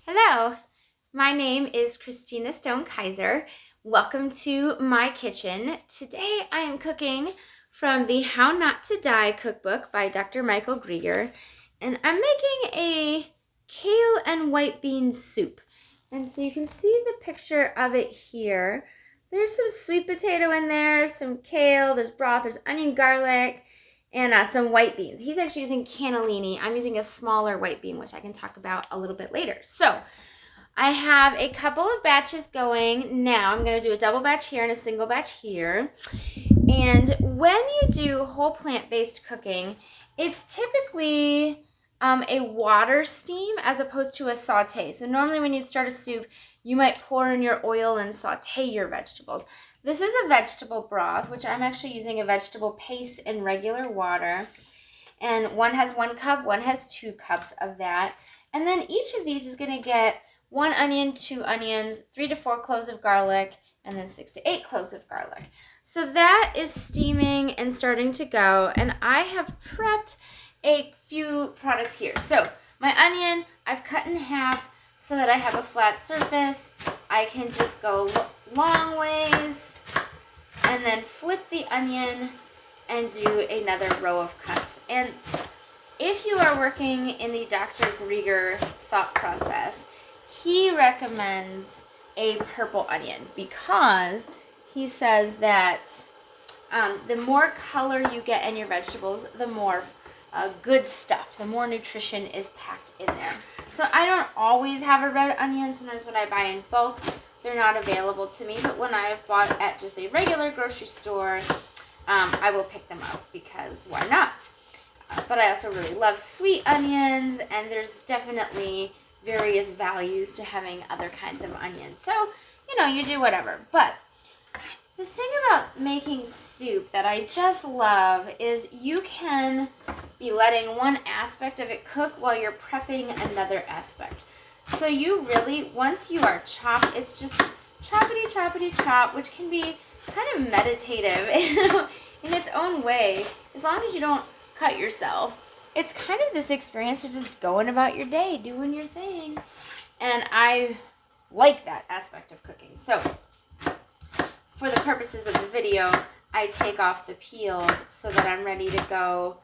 Hello, my name is Christina Stone Kaiser. Welcome to my kitchen. Today I am cooking from the How Not to Die cookbook by Dr. Michael Greger, and I'm making a kale and white bean soup. And so you can see the picture of it here. There's some sweet potato in there, some kale, there's broth, there's onion, garlic, and some white beans. He's actually using cannellini. I'm using a smaller white bean, which I can talk about a little bit later. So I have a couple of batches going now. I'm going to do a double batch here and a single batch here. And when you do whole plant-based cooking, it's typically a water steam as opposed to a saute. So normally when you'd start a soup, you might pour in your oil and saute your vegetables. This is a vegetable broth, which I'm actually using a vegetable paste in regular water. And one has 1 cup, one has 2 cups of that. And then each of these is going to get 1 onion, 2 onions, 3 to 4 cloves of garlic, and then 6 to 8 cloves of garlic. So that is steaming and starting to go. And I have prepped a few products here. So my onion, I've cut in half so that I have a flat surface. I can just go long ways and then flip the onion and do another row of cuts. And if you are working in the Dr. Greger thought process, he recommends a purple onion because he says that the more color you get in your vegetables, the more good stuff, the more nutrition is packed in there. So I don't always have a red onion. Sometimes when I buy in bulk, they're not available to me. But when I have bought at just a regular grocery store, I will pick them out because why not? But I also really love sweet onions, and there's definitely various values to having other kinds of onions. So, you do whatever. But the thing about making soup that I just love is you can be letting one aspect of it cook while you're prepping another aspect. So you really, once you are chopped, it's just choppity, choppity, chop, which can be kind of meditative in its own way, as long as you don't cut yourself. It's kind of this experience of just going about your day, doing your thing. And I like that aspect of cooking. So for the purposes of the video, I take off the peels so that I'm ready to go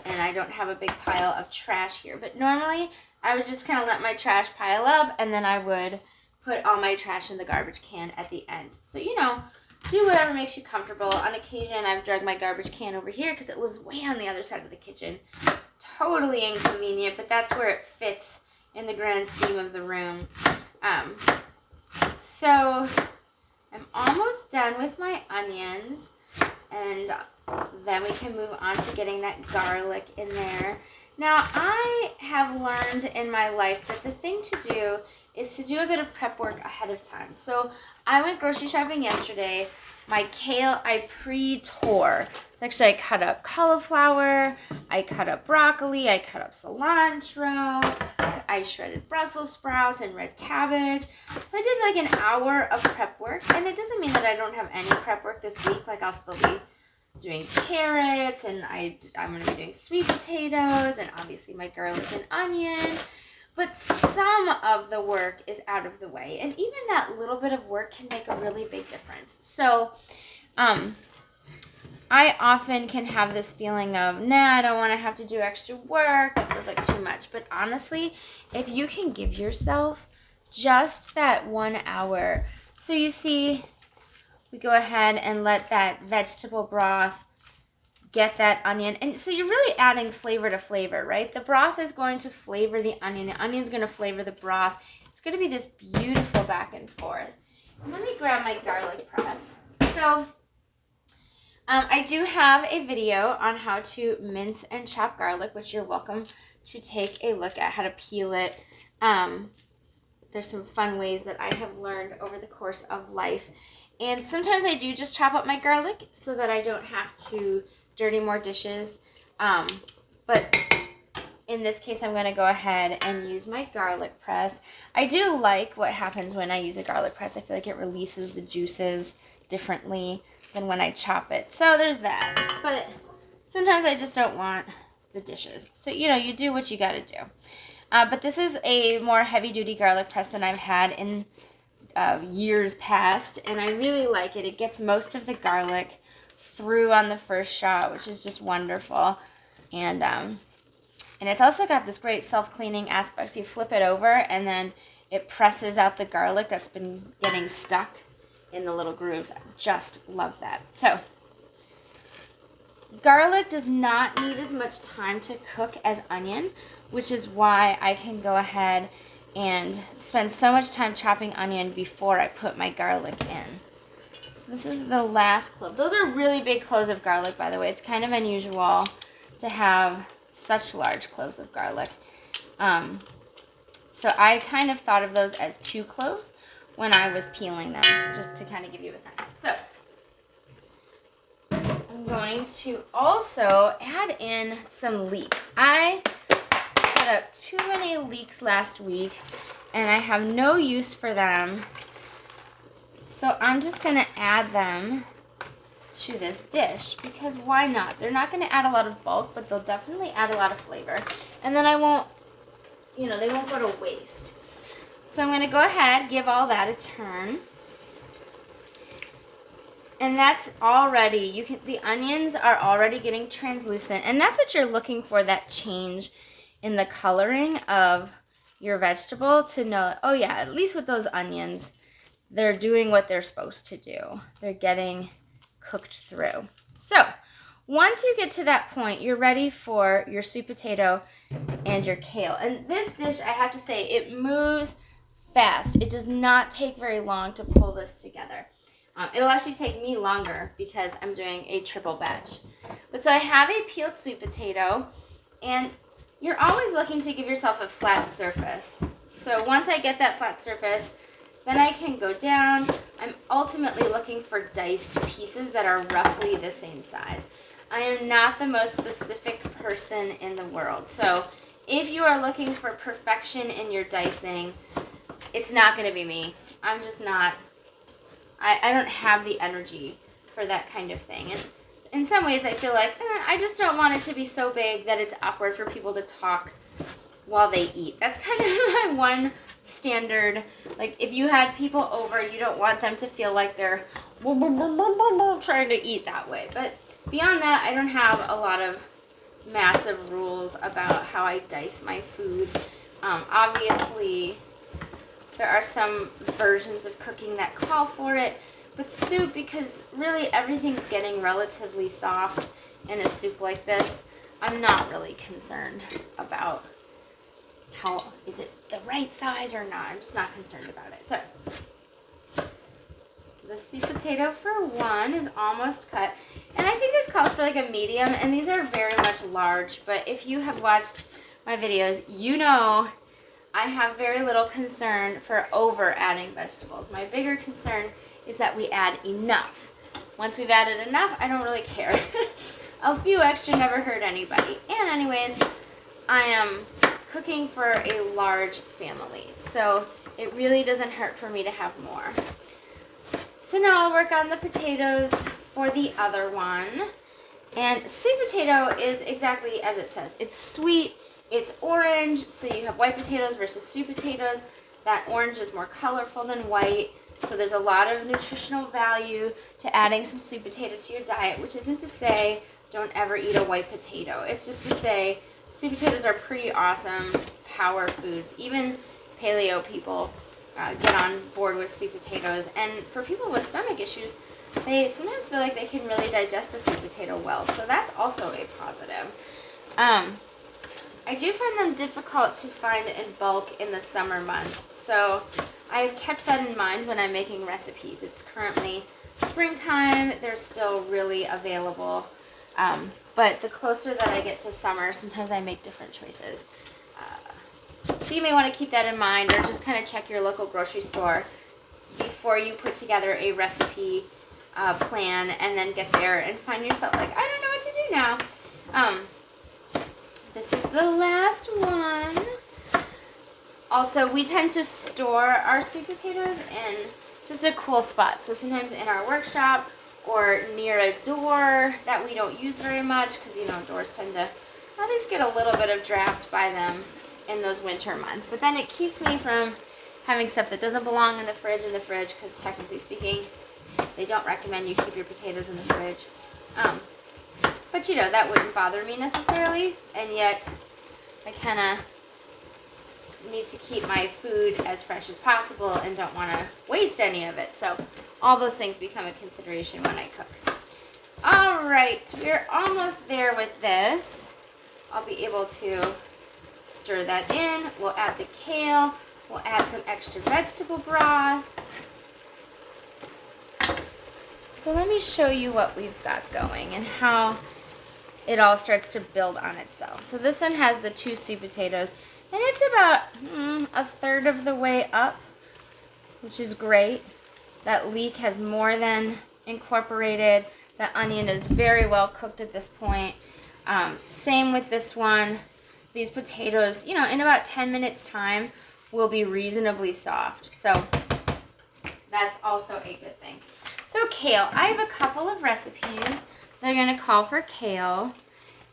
and I don't have a big pile of trash here. But normally I would just kind of let my trash pile up and then I would put all my trash in the garbage can at the end. So, do whatever makes you comfortable. On occasion, I've dragged my garbage can over here because it lives way on the other side of the kitchen. Totally inconvenient, but that's where it fits in the grand scheme of the room. So I'm almost done with my onions, and then we can move on to getting that garlic in there. Now, I have learned in my life that the thing to do is to do a bit of prep work ahead of time. So I went grocery shopping yesterday. My kale, I pre-tore. So actually, I cut up cauliflower, I cut up broccoli, I cut up cilantro, I shredded Brussels sprouts and red cabbage. So I did like an hour of prep work. And it doesn't mean that I don't have any prep work this week. Like I'll still be doing carrots, and I'm going to be doing sweet potatoes, and obviously my garlic and onion. But some of the work is out of the way, and even that little bit of work can make a really big difference. So I often can have this feeling of, I don't want to have to do extra work. It feels like too much. But honestly, if you can give yourself just that 1 hour. So you see, we go ahead and let that vegetable broth get that onion. And so you're really adding flavor to flavor, right? The broth is going to flavor the onion. The onion's going to flavor the broth. It's going to be this beautiful back and forth. And let me grab my garlic press. So I do have a video on how to mince and chop garlic, which you're welcome to take a look at how to peel it. There's some fun ways that I have learned over the course of life. And sometimes I do just chop up my garlic so that I don't have to dirty more dishes. But in this case, I'm going to go ahead and use my garlic press. I do like what happens when I use a garlic press. I feel like it releases the juices differently than when I chop it. So there's that. But sometimes I just don't want the dishes. So, you do what you got to do. But this is a more heavy-duty garlic press than I've had in years past, and I really like it. It gets most of the garlic through on the first shot, which is just wonderful. And it's also got this great self-cleaning aspect. So you flip it over, and then it presses out the garlic that's been getting stuck in the little grooves. I just love that. So garlic does not need as much time to cook as onion, which is why I can go ahead and spend so much time chopping onion before I put my garlic in. So this is the last clove. Those are really big cloves of garlic, by the way. It's kind of unusual to have such large cloves of garlic. So I kind of thought of those as 2 cloves when I was peeling them, just to kind of give you a sense. So I'm going to also add in some leeks. I put up too many leeks last week, and I have no use for them. So I'm just going to add them to this dish, because why not? They're not going to add a lot of bulk, but they'll definitely add a lot of flavor. And then I won't, they won't go to waste. So I'm going to go ahead, give all that a turn. And that's already, the onions are already getting translucent. And that's what you're looking for, that change in the coloring of your vegetable, to know, oh yeah, at least with those onions, they're doing what they're supposed to do. They're getting cooked through. So once you get to that point, you're ready for your sweet potato and your kale. And this dish, I have to say, it moves fast. It does not take very long to pull this together. It'll actually take me longer because I'm doing a triple batch. But so I have a peeled sweet potato, and you're always looking to give yourself a flat surface. So once I get that flat surface, then I can go down. I'm ultimately looking for diced pieces that are roughly the same size. I am not the most specific person in the world. So if you are looking for perfection in your dicing, it's not going to be me. I'm just not. I don't have the energy for that kind of thing. And in some ways, I feel like I just don't want it to be so big that it's awkward for people to talk while they eat. That's kind of my one standard. Like, if you had people over, you don't want them to feel like they're trying to eat that way. But beyond that, I don't have a lot of massive rules about how I dice my food. Obviously, there are some versions of cooking that call for it, but soup, because really everything's getting relatively soft in a soup like this, I'm not really concerned about how, is it the right size or not. I'm just not concerned about it. So the sweet potato for 1 is almost cut, and I think this calls for like a medium, and these are very much large, but if you have watched my videos, you know I have very little concern for over adding vegetables. My bigger concern is that we add enough. Once we've added enough, I don't really care. A few extra never hurt anybody. And anyways, I am cooking for a large family, so it really doesn't hurt for me to have more. So now I'll work on the potatoes for the other one. And sweet potato is exactly as it says. It's sweet. It's orange, so you have white potatoes versus sweet potatoes. That orange is more colorful than white, so there's a lot of nutritional value to adding some sweet potato to your diet, which isn't to say don't ever eat a white potato. It's just to say sweet potatoes are pretty awesome power foods. Even paleo people get on board with sweet potatoes. And for people with stomach issues, they sometimes feel like they can really digest a sweet potato well, so that's also a positive. I do find them difficult to find in bulk in the summer months, so I've kept that in mind when I'm making recipes. It's currently springtime, they're still really available, but the closer that I get to summer, sometimes I make different choices. So you may want to keep that in mind, or just kind of check your local grocery store before you put together a recipe plan and then get there and find yourself like, I don't know what to do now. This is the last one. Also, we tend to store our sweet potatoes in just a cool spot. So sometimes in our workshop or near a door that we don't use very much, because, doors tend to at least get a little bit of draft by them. in those winter months. But then it keeps me from having stuff that doesn't belong in the fridge because technically speaking, they don't recommend you keep your potatoes in the fridge. But you know, that wouldn't bother me necessarily, and yet I kind of need to keep my food as fresh as possible and don't want to waste any of it. So all those things become a consideration when I cook. All right, we're almost there with this. I'll be able to stir that in. We'll add the kale. We'll add some extra vegetable broth. So let me show you what we've got going and how it all starts to build on itself. So this one has the 2 sweet potatoes, and it's about a third of the way up, which is great. That leek has more than incorporated. That onion is very well cooked at this point. Same with this one. These potatoes, you know, in about 10 minutes time will be reasonably soft. So that's also a good thing. So kale, I have a couple of recipes that are going to call for kale,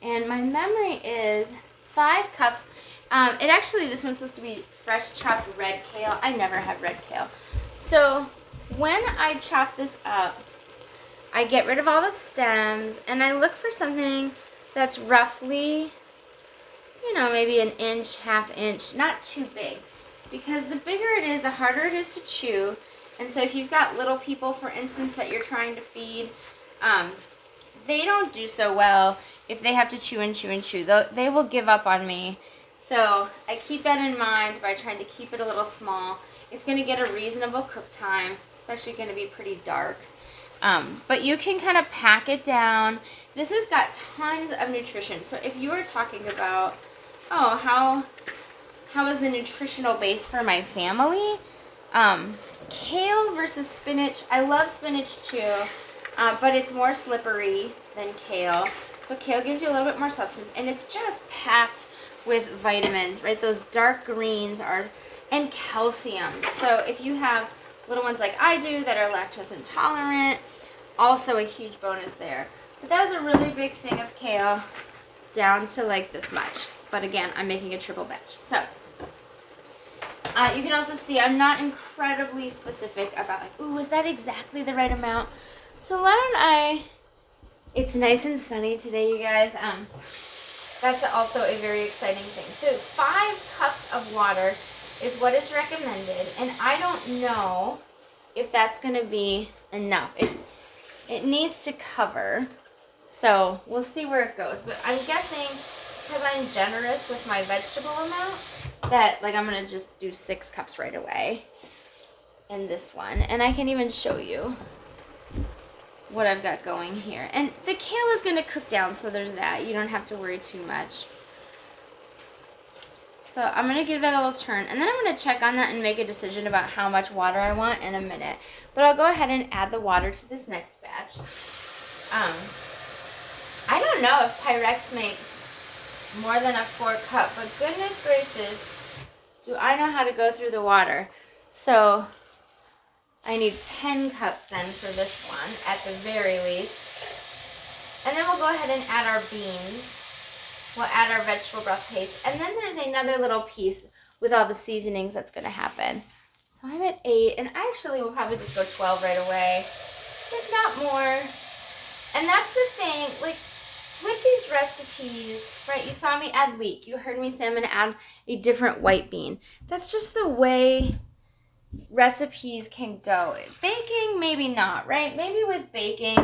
and my memory is 5 cups. This one's supposed to be fresh chopped red kale. I never have red kale. So when I chop this up, I get rid of all the stems, and I look for something that's roughly, you know, maybe an inch, ½ inch, not too big. Because the bigger it is, the harder it is to chew. And so if you've got little people, for instance, that you're trying to feed, they don't do so well if they have to chew and chew and chew. They will give up on me. So I keep that in mind by trying to keep it a little small. It's going to get a reasonable cook time. It's actually going to be pretty dark. But you can kind of pack it down. This has got tons of nutrition. So if you were talking about, how is the nutritional base for my family? Kale versus spinach. I love spinach too, but it's more slippery than kale. So kale gives you a little bit more substance, and it's just packed with vitamins, right? Those dark greens and calcium. So if you have little ones like I do that are lactose intolerant, also a huge bonus there. But that was a really big thing of kale, down to like this much. But again, I'm making a triple batch. So you can also see I'm not incredibly specific about like, ooh, is that exactly the right amount? So it's nice and sunny today, you guys. That's also a very exciting thing. So 5 cups of water is what is recommended, and I don't know if that's going to be enough. It needs to cover, so we'll see where it goes. But I'm guessing, because I'm generous with my vegetable amount, that like I'm going to just do 6 cups right away in this one. And I can even show you what I've got going here. And the kale is going to cook down, so there's that. You don't have to worry too much. So I'm going to give that a little turn, and then I'm going to check on that and make a decision about how much water I want in a minute. But I'll go ahead and add the water to this next batch. I don't know if Pyrex makes more than a 4 cup, but goodness gracious, do I know how to go through the water. So I need 10 cups then for this one, at the very least. And then we'll go ahead and add our beans. We'll add our vegetable broth paste. And then there's another little piece with all the seasonings that's going to happen. So I'm at 8, and actually we'll probably just go 12 right away, if not more. And that's the thing, like with these recipes, right, you saw me add leek. You heard me say I'm going to add a different white bean. That's just the way recipes can go. Baking, maybe not, right? Maybe with baking,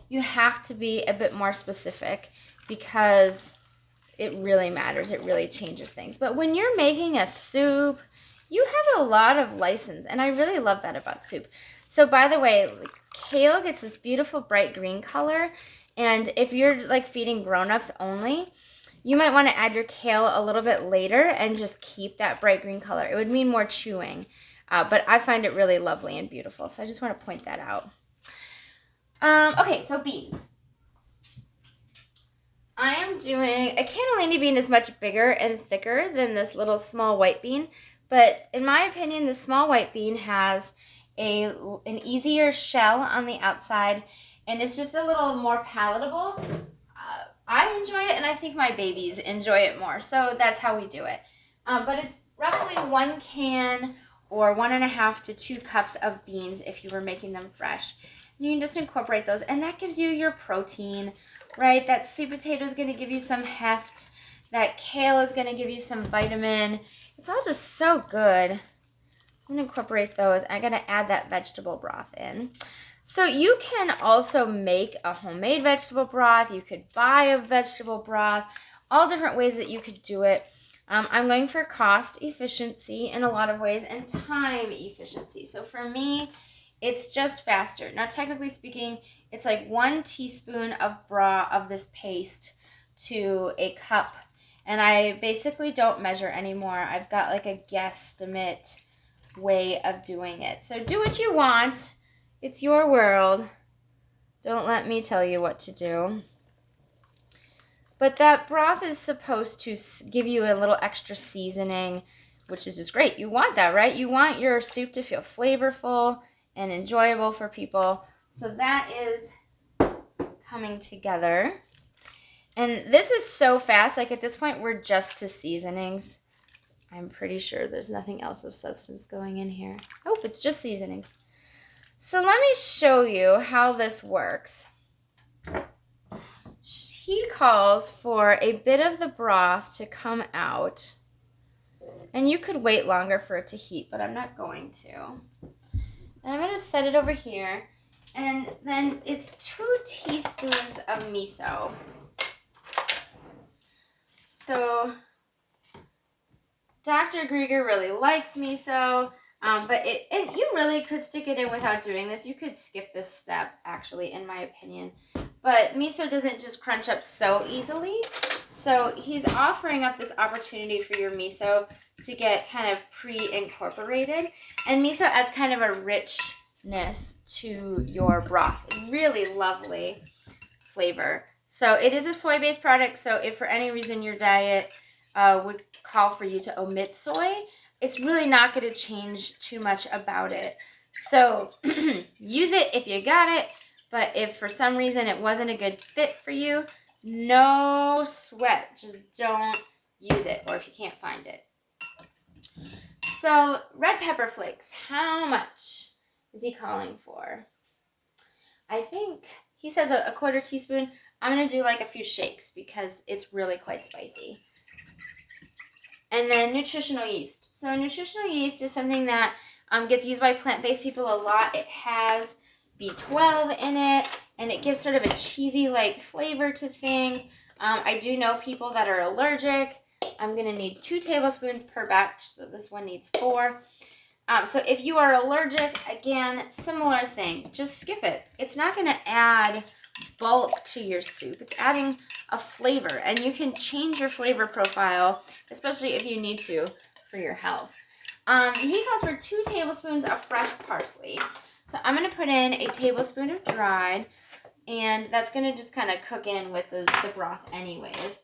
you have to be a bit more specific because it really matters. It really changes things. But when you're making a soup, you have a lot of license, and I really love that about soup. So by the way, kale gets this beautiful bright green color, and if you're like feeding grown-ups only, you might want to add your kale a little bit later and just keep that bright green color. It would mean more chewing, but I find it really lovely and beautiful, so I just want to point that out. Okay, so beans. I am doing, a cannellini bean is much bigger and thicker than this little small white bean, but in my opinion, the small white bean has an easier shell on the outside, and it's just a little more palatable. I enjoy it, and I think my babies enjoy it more, so that's how we do it. but it's roughly 1 can or 1.5 to 2 cups of beans if you were making them fresh. You can just incorporate those, and that gives you your protein, right? That sweet potato is going to give you some heft. That kale is going to give you some vitamin. It's all just so good. I'm going to incorporate those. I'm going to add that vegetable broth in. So you can also make a homemade vegetable broth. You could buy a vegetable broth. All different ways that you could do it. I'm going for cost efficiency in a lot of ways and time efficiency. So for me, it's just faster. Now, technically speaking, it's like 1 teaspoon of broth of this paste to a cup. And I basically don't measure anymore. I've got like a guesstimate way of doing it. So do what you want. It's your world. Don't let me tell you what to do. But that broth is supposed to give you a little extra seasoning, which is just great. You want that, right? You want your soup to feel flavorful and enjoyable for people. So that is coming together. And this is so fast. Like at this point, we're just to seasonings. I'm pretty sure there's nothing else of substance going in here. Nope, it's just seasonings. So let me show you how this works. He calls for a bit of the broth to come out. And you could wait longer for it to heat, but I'm not going to. And I'm going to set it over here. And then it's 2 teaspoons of miso. So Dr. Grieger really likes miso. But you really could stick it in without doing this. You could skip this step, actually, in my opinion. But miso doesn't just crunch up so easily. So he's offering up this opportunity for your miso to get kind of pre-incorporated. And miso adds kind of a richness to your broth. Really lovely flavor. So it is a soy-based product. So if for any reason your diet would call for you to omit soy, it's really not going to change too much about it. So use it if you got it, but if for some reason it wasn't a good fit for you, no sweat. Just don't use it, or if you can't find it. So red pepper flakes, how much is he calling for? I think he says a 1/4 teaspoon. I'm going to do like a few shakes because it's really quite spicy. And then nutritional yeast. So nutritional yeast is something that gets used by plant-based people a lot. It has B12 in it, and it gives sort of a cheesy-like flavor to things. I do know people that are allergic. I'm going to need 2 tablespoons per batch, so this one needs 4. So if you are allergic, again, similar thing. Just skip it. It's not going to add bulk to your soup. It's adding a flavor, and you can change your flavor profile, especially if you need to, for your health. He calls for 2 tablespoons of fresh parsley. So I'm going to put in a tablespoon of dried, and that's going to just kind of cook in with the broth anyways.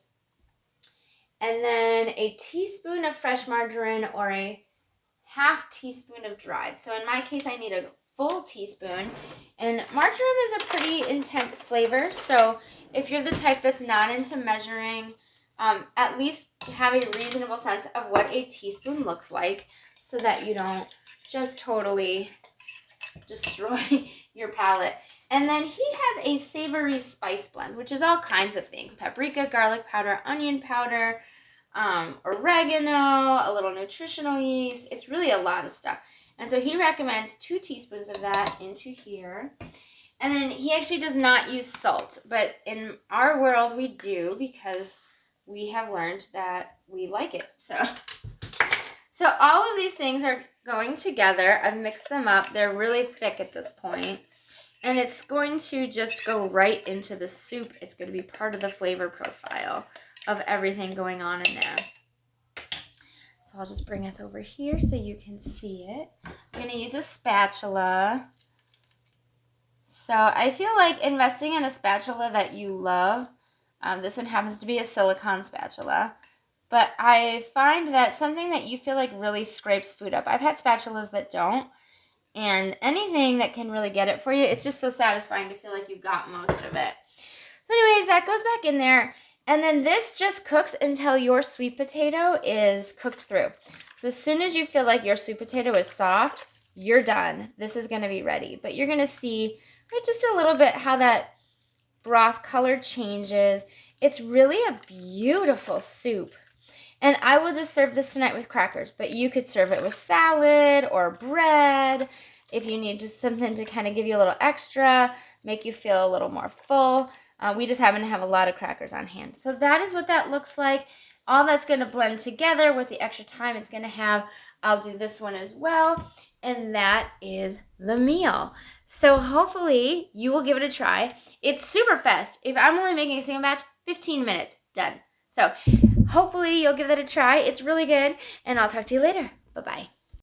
And then a teaspoon of fresh margarine or a 1/2 teaspoon of dried. So in my case, I need a full teaspoon. And marjoram is a pretty intense flavor, so if you're the type that's not into measuring, at least have a reasonable sense of what a teaspoon looks like so that you don't just totally destroy your palate. And then he has a savory spice blend, which is all kinds of things. Paprika, garlic powder, onion powder, oregano, a little nutritional yeast. It's really a lot of stuff. And so he recommends 2 teaspoons of that into here. And then he actually does not use salt, but in our world we do because we have learned that we like it. So all of these things are going together. I've mixed them up. They're really thick at this point. And it's going to just go right into the soup. It's going to be part of the flavor profile of everything going on in there. So I'll just bring us over here so you can see it. I'm going to use a spatula. So I feel like investing in a spatula that you love. This one happens to be a silicone spatula. But I find that something that you feel like really scrapes food up. I've had spatulas that don't. And anything that can really get it for you, it's just so satisfying to feel like you got most of it. So anyways, that goes back in there. And then this just cooks until your sweet potato is cooked through. So as soon as you feel like your sweet potato is soft, you're done. This is going to be ready. But you're going to see just a little bit how that broth color changes. It's really a beautiful soup. And I will just serve this tonight with crackers, but you could serve it with salad or bread if you need just something to kind of give you a little extra, make you feel a little more full. We just happen to have a lot of crackers on hand. So that is what that looks like. All that's going to blend together with the extra time it's going to have. I'll do this one as well. And that is the meal. So hopefully you will give it a try. It's super fast. If I'm only making a single batch, 15 minutes, done. So hopefully you'll give that a try. It's really good. And I'll talk to you later. Bye-bye.